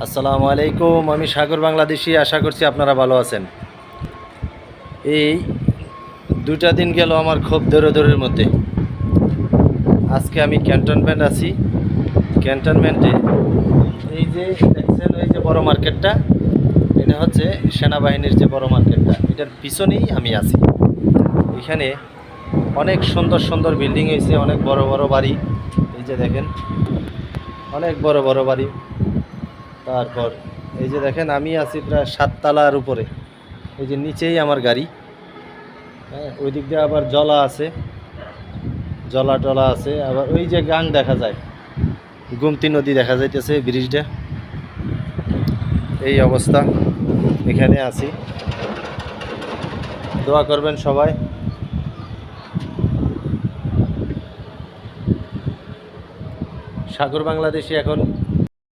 আসসালামু আলাইকুম। আমি সাগর বাংলাদেশি। আশা করছি আপনারা ভালো আছেন। এই দুটা দিন গেল আমার খুব দৌড়ের মধ্যে। আজকে আমি ক্যান্টনমেন্ট আছি। ক্যান্টনমেন্টে এই যে দেখছেন, এই যে বড় মার্কেটটা, এটা হচ্ছে সেনাবাহিনীর যে বড় মার্কেটটা, এটার পিছনেই আমি আছি। এখানে অনেক সুন্দর সুন্দর বিল্ডিং হয়েছে, অনেক বড় বড় বাড়ি। এই যে দেখেন, অনেক বড় বড় বাড়ি। তারপর এই যে দেখেন, আমি আছি প্রায় 7 তলার উপরে। এই যে নিচেই আমার গাড়ি। হ্যাঁ, ওই দিক দিয়ে আবার জলা আছে, জলা টলা আছে। আবার ওই যে গাং দেখা যায়, গোমতী নদী দেখা যাইতেছে, ব্রিজটা। এই অবস্থা, এখানে আছি। দোয়া করবেন সবাই। সাগর বাংলাদেশি এখন